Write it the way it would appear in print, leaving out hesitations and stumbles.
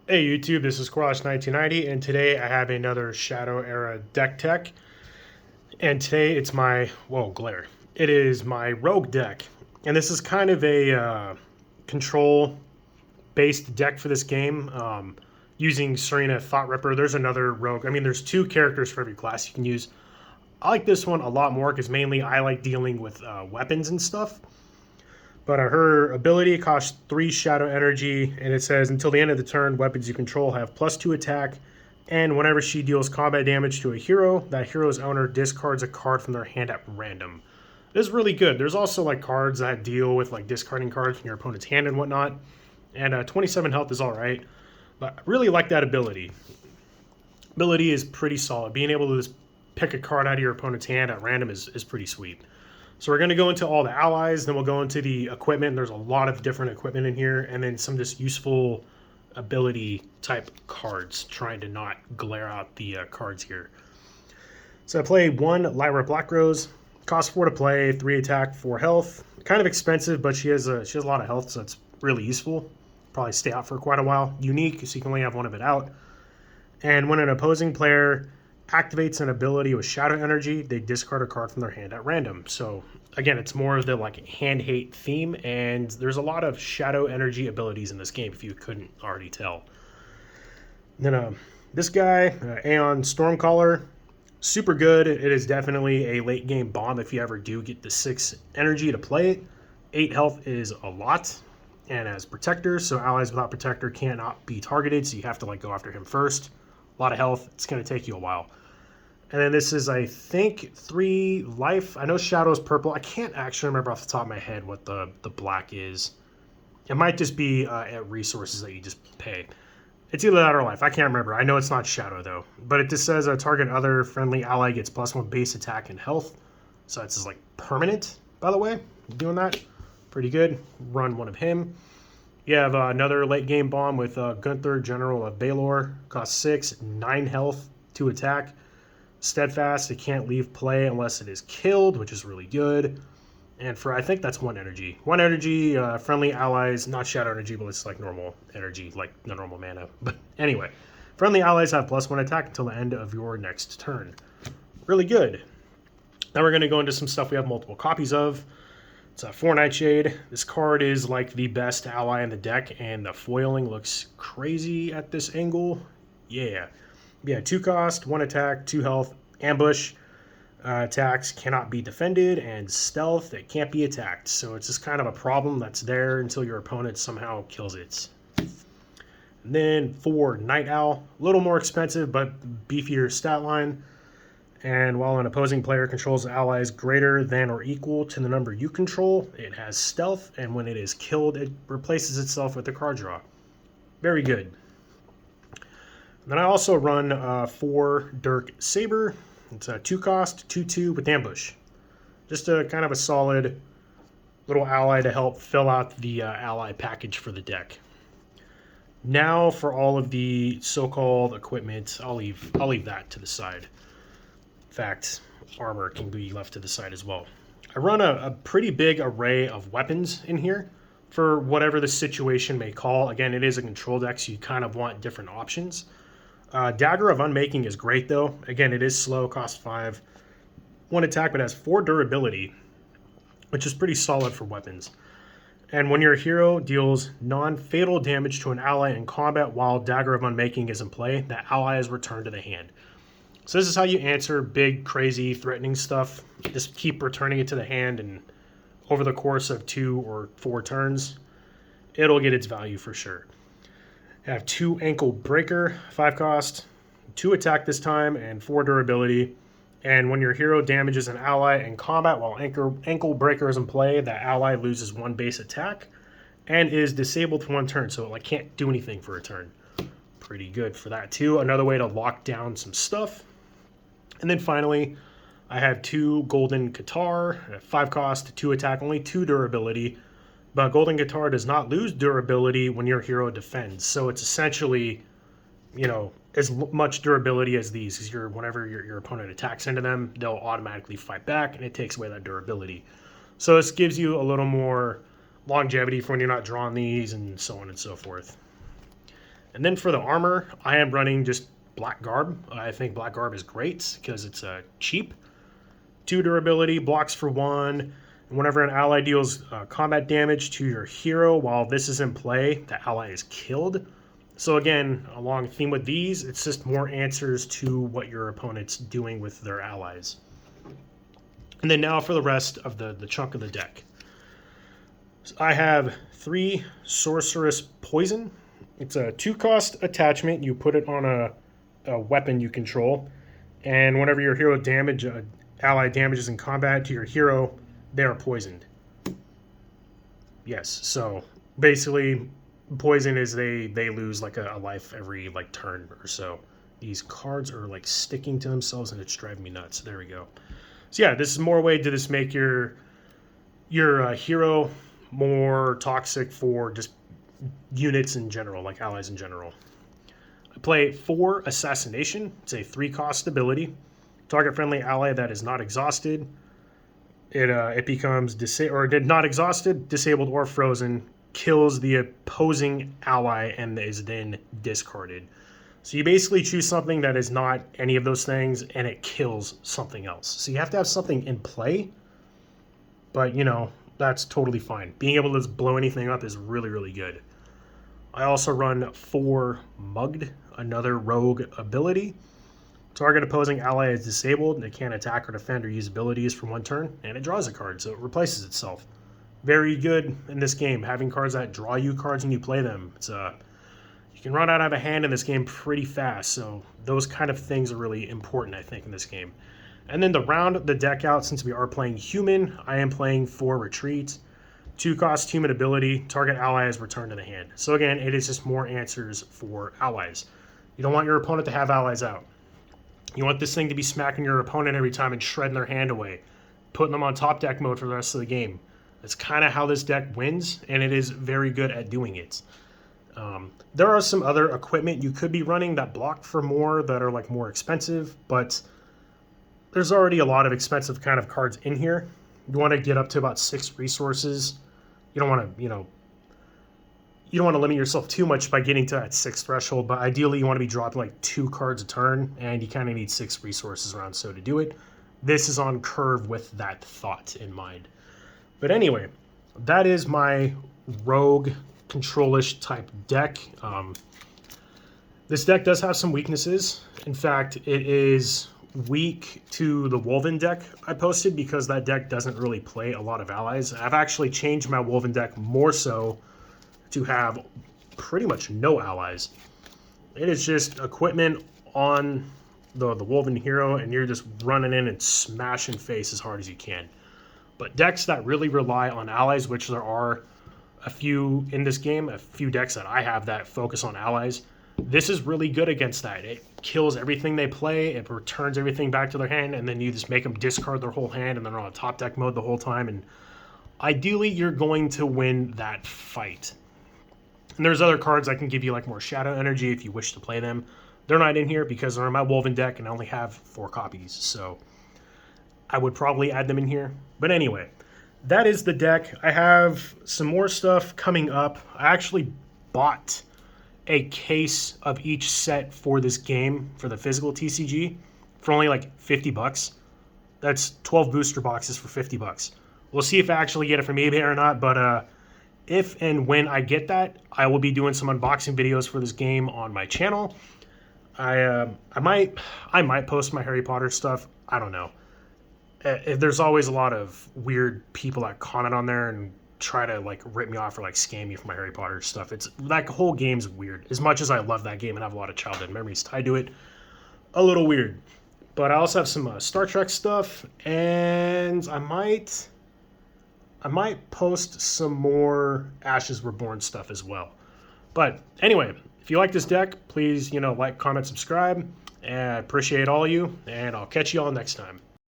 Hey YouTube, this is Cross1990, and today I have another Shadow Era deck tech. And today it's my, whoa, glare. It is my rogue deck. And this is kind of a control-based deck for this game, using Serena, Thoughtripper. There's another rogue. I mean, there's two characters for every class you can use. I like this one a lot more because mainly I like dealing with weapons and stuff. But her ability costs 3 shadow energy, and it says until the end of the turn, weapons you control have +2 attack, and whenever she deals combat damage to a hero, that hero's owner discards a card from their hand at random. This is really good. There's also like cards that deal with like discarding cards from your opponent's hand and whatnot, and 27 health is alright, but I really like that ability. Ability is pretty solid. Being able to just pick a card out of your opponent's hand at random is pretty sweet. So we're going to go into all the allies, then we'll go into the equipment. There's a lot of different equipment in here, and then some just useful ability type cards, trying to not glare out the cards here. So I play 1 lyra blackrose, cost 4 to play, 3 attack, 4 health. Kind of expensive, but she has a lot of health, so it's really useful. Probably stay out for quite a while. Unique, so you can only have one of it out. And when an opposing player activates an ability with shadow energy, they discard a card from their hand at random. So again, it's more of the like hand hate theme, and there's a lot of shadow energy abilities in this game if you couldn't already tell. Then this guy, aeon stormcaller, super good. It is definitely a late game bomb if you ever do get the 6 energy to play it. 8 health is a lot, and as protector, so allies without protector cannot be targeted, so you have to like go after him first. A lot of health. It's going to take you a while. And then this is, I think, 3 life. I know Shadow's purple. I can't actually remember off the top of my head what the black is. It might just be at resources that you just pay. It's either that or life. I can't remember. I know it's not Shadow, though. But it just says a target other friendly ally gets +1 base attack and health. So it's just like permanent, by the way. Doing that. Pretty good. Run one of him. You have another late game bomb with Gunther, General of Balor. Costs 6, 9 health, 2 attack. Steadfast, it can't leave play unless it is killed, which is really good. And for, I think that's 1 energy. 1 energy, friendly allies, not shadow energy, but it's like normal energy, like the normal mana. But anyway, friendly allies have +1 attack until the end of your next turn. Really good. Now we're going to go into some stuff we have multiple copies of. It's a 4 Nightshade. This card is like the best ally in the deck, and the foiling looks crazy at this angle. Yeah. 2 cost, 1 attack, 2 health, ambush. Attacks cannot be defended, and stealth, it can't be attacked. So it's just kind of a problem that's there until your opponent somehow kills it. And then 4 Night Owl. A little more expensive, but beefier stat line. And while an opposing player controls allies greater than or equal to the number you control, it has stealth, and when it is killed, it replaces itself with a card draw. Very good. Then I also run 4 Dirk Saber. It's a 2 cost, 2/2 with ambush. Just a kind of a solid little ally to help fill out the ally package for the deck. Now for all of the so-called equipment, I'll leave that to the side. In fact, armor can be left to the side as well. I run a pretty big array of weapons in here for whatever the situation may call. Again, it is a control deck, so you kind of want different options. Dagger of Unmaking is great, though. Again, it is slow, costs 5. 1 attack, but has 4 durability, which is pretty solid for weapons. And when your hero deals non-fatal damage to an ally in combat while Dagger of Unmaking is in play, that ally is returned to the hand. So this is how you answer big, crazy, threatening stuff. Just keep returning it to the hand, and over the course of 2 or 4 turns, it'll get its value for sure. I have 2 anklebreaker, 5 cost, 2 attack this time, and 4 durability. And when your hero damages an ally in combat while anklebreaker is in play, that ally loses 1 base attack and is disabled for 1 turn, so it like can't do anything for a turn. Pretty good for that too. Another way to lock down some stuff. And then finally, I have 2 golden katar, 5 cost, 2 attack, only 2 durability. But golden katar does not lose durability when your hero defends. So it's essentially, as much durability as these. Because whenever your opponent attacks into them, they'll automatically fight back, and it takes away that durability. So this gives you a little more longevity for when you're not drawing these, and so on and so forth. And then for the armor, I am running just black garb. I think black garb is great because it's cheap. 2 durability, blocks for 1. And whenever an ally deals combat damage to your hero while this is in play, the ally is killed. So again, along theme with these, it's just more answers to what your opponent's doing with their allies. And then now for the rest of the chunk of the deck. So I have 3 sorcerous poison. It's a 2-cost attachment. You put it on a weapon you control. And whenever your hero ally damages in combat to your hero, they are poisoned. Yes, so basically poison is they lose like a life every like turn or so. These cards are like sticking to themselves and it's driving me nuts. There we go. So yeah, this is more way to just make your hero more toxic for just units in general, like allies in general. I play 4 assassination. It's a 3-cost ability. Target friendly ally that is not exhausted. It becomes not exhausted, disabled, or frozen. Kills the opposing ally and is then discarded. So you basically choose something that is not any of those things and it kills something else. So you have to have something in play, but you know, that's totally fine. Being able to just blow anything up is really, really good. I also run 4 mugged, another rogue ability. Target opposing ally is disabled. It can't attack or defend or use abilities for 1 turn, and it draws a card, so it replaces itself. Very good in this game, having cards that draw you cards when you play them. It's you can run out of a hand in this game pretty fast, so those kind of things are really important, I think, in this game. And then to round the deck out, since we are playing human, I am playing 4 retreats. 2-cost human ability, target ally is returned to the hand. So again, it is just more answers for allies. You don't want your opponent to have allies out. You want this thing to be smacking your opponent every time and shredding their hand away, putting them on top deck mode for the rest of the game. That's kind of how this deck wins, and it is very good at doing it. There are some other equipment you could be running that block for more, that are like more expensive, but there's already a lot of expensive kind of cards in here. You want to get up to about 6 resources. You don't want to, you don't want to limit yourself too much by getting to that 6th threshold, but ideally you want to be dropping like 2 cards a turn, and you kind of need 6 resources around so to do it. This is on curve with that thought in mind. But anyway, that is my rogue control-ish type deck. This deck does have some weaknesses. In fact, it is weak to the Woven deck I posted because that deck doesn't really play a lot of allies. I've actually changed my Woven deck more so to have pretty much no allies. It is just equipment on the Woven hero, and you're just running in and smashing face as hard as you can. But decks that really rely on allies, which there are a few in this game, a few decks that I have that focus on allies, this is really good against that. It kills everything they play, it returns everything back to their hand, and then you just make them discard their whole hand, and they're on top deck mode the whole time, and ideally you're going to win that fight. And there's other cards that can give you like more shadow energy if you wish to play them. They're not in here because they're in my Woven deck and I only have 4 copies, so I would probably add them in here. But anyway, that is the deck. I have some more stuff coming up. I actually bought a case of each set for this game for the physical TCG for only like 50 bucks. That's 12 booster boxes for 50 bucks. We'll see if I actually get it from eBay or not, but if and when I get that, I will be doing some unboxing videos for this game on my channel. I might post my Harry Potter stuff. I don't know. There's always a lot of weird people that comment on there and try to like rip me off or like scam me for my Harry Potter stuff. It's that whole game's weird. As much as I love that game and have a lot of childhood memories tied to it, a little weird. But I also have some Star Trek stuff, and I might post some more Ashes Were Born stuff as well. But anyway, if you like this deck, please like, comment, subscribe, and I appreciate all of you, and I'll catch you all next time.